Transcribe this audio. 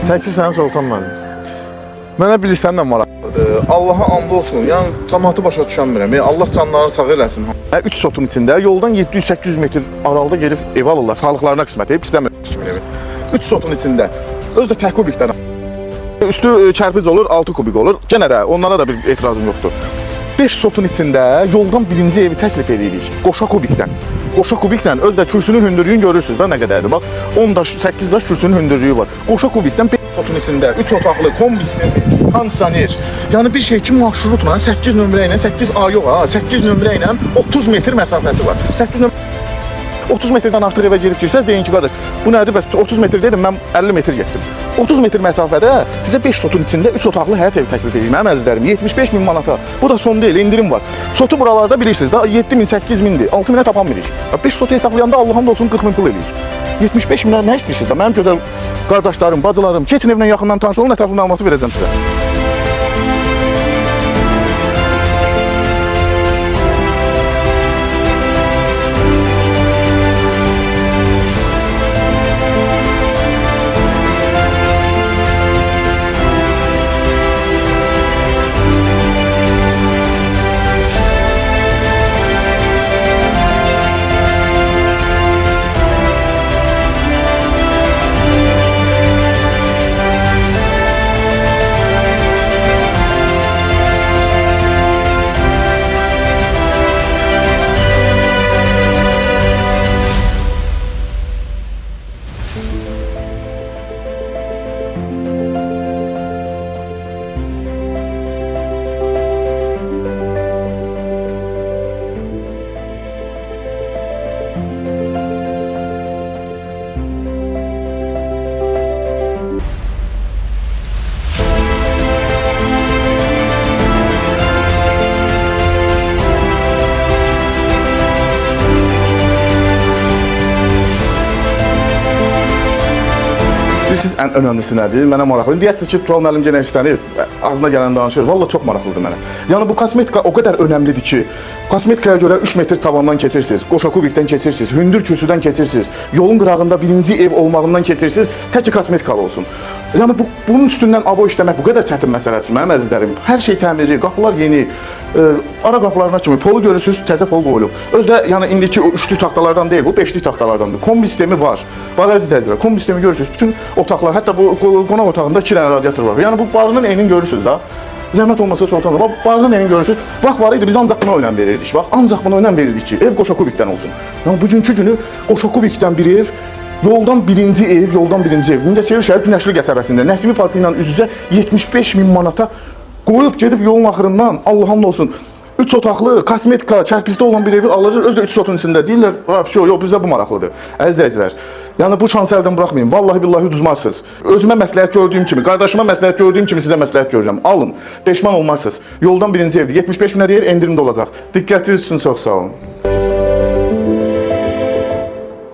Çəkirsən Sultan mənim. Mənə bilirsən də maraqlıdır. Allaha and olsun. Yəni cəmaatı başa düşənmirəm. Allah canlarını sağ eləsin. 3 sotun içində yoldan 700-800 metr aralıda gedib ev alırlar. Sağlıqlarına qismət edib istəmir kimi evi. 3 sotun içində. Özü də tək kubikdən. Üstü çərpic olur, 6 kubik olur. Yenə də onlara da bir etirazım yoxdur. 5 sotun içində yoldan birinci evi təklif edirik. Qoşa kubikdən. Qoşa kubikdən özü də kürsünün hündürlüyünü görürsünüz da nə qədərdir. Bax 10 daş, 8 daş kürsünün hündürlüyü var. Qoşa kubikdən 5 sotun içində 3 otaqlı kombisli kondisioner. Yəni bir şey ki marşrutla 8 nömrə ilə 8A yox ha, 8 nömrə ilə 30 metr məsafəsi var. 8 nömrə 30 metrdən artıq evə girib girsəz deyin ki, qardaş, bu nədir? Bəs 30 metr dedim, mən 50 metr getdim. 30 metr məsafədə sizə 5 sotun içində 3 otaqlı həyat evi təklif edeyim, mənim əzizlərim. 75.000 manata. Bu da son deyil, indirim var. Sotu buralarda bilirsiniz, da 7.000, 8.000-dir. 6.000-ə tapanmırıq. 5 sotu hesablayanda Allah'ın da olsun 40.000 pul edirik. 75.000-lər nə istəyirsiniz da? Mənim gözəl qardaşlarım, bacılarım, keçin evlə yaxından tanış olun, ətraflı məlumatı verəcəm sizə. Bilirsiniz, ən önəmlisi nədir? Mənə maraqlıdır. Deyəsiniz ki, Tural müəllim genə işlənir, ağzına gələn danışır. Vallahi çox maraqlıdır mənə. Yəni bu kosmetika o qədər önəmlidir ki, kosmetikaya görə 3 metr tavandan keçirsiniz, qoşa kubikdən keçirsiniz, hündür kürsüdən keçirsiniz, yolun qırağında birinci ev olmağından keçirsiniz, tək kosmetikalı olsun. Yəni bunun üstündən abo işləmək bu qədər çətin məsələdir mənim əzizlərim. Hər şey təmiri, qapılar yeni, ara qapılarına kimi polu görürsünüz, təzə pol qoyulub. Özü də yəni indiki o üçlü taxtalardan deyil, bu beşli taxtalardandır. Kombi sistemi var. Bax əziz izləyicilər, kombi sistemi görürsünüz. Bütün otaqlar, hətta bu qonaq otağında 2 dənə radiator var. Yəni bu barının enini görürsünüz da. Zəhmət olmasa Sultan, bax barının enini görürsünüz. Vaxt var idi biz ancaq buna önəm verirdik. Bax ancaq buna önəm verirdik ki, ev qoşa kubikdən olsun. Yəni bugünkü günü qoşa kubikdən bir ev, yoldan birinci ev, Mingəçevir şəhər Günəşli qəsəbəsində Nəsimi parkı ilə üz-üzə 75.000 manata qoyub gedib yolun axırından Allah'ın olsun 3 otaqlı, kosmetika, çərpizdə olan bir evi alır, özü də 3 sotun içində deyirlər, yox, bizə bu maraqlıdır. Əziz izləyicilər, yəni bu şansı əldən buraxmayın, vallahi billahi uduzmazsınız. Özümə məsləhət gördüyüm kimi, qardaşıma məsləhət gördüyüm kimi sizə məsləhət görürəm. Alın, peşman olmazsınız. Yoldan birinci evdir, 75.000-ə deyir, endirimdə olacaq. Diqqətiniz üçün çox sağ olun.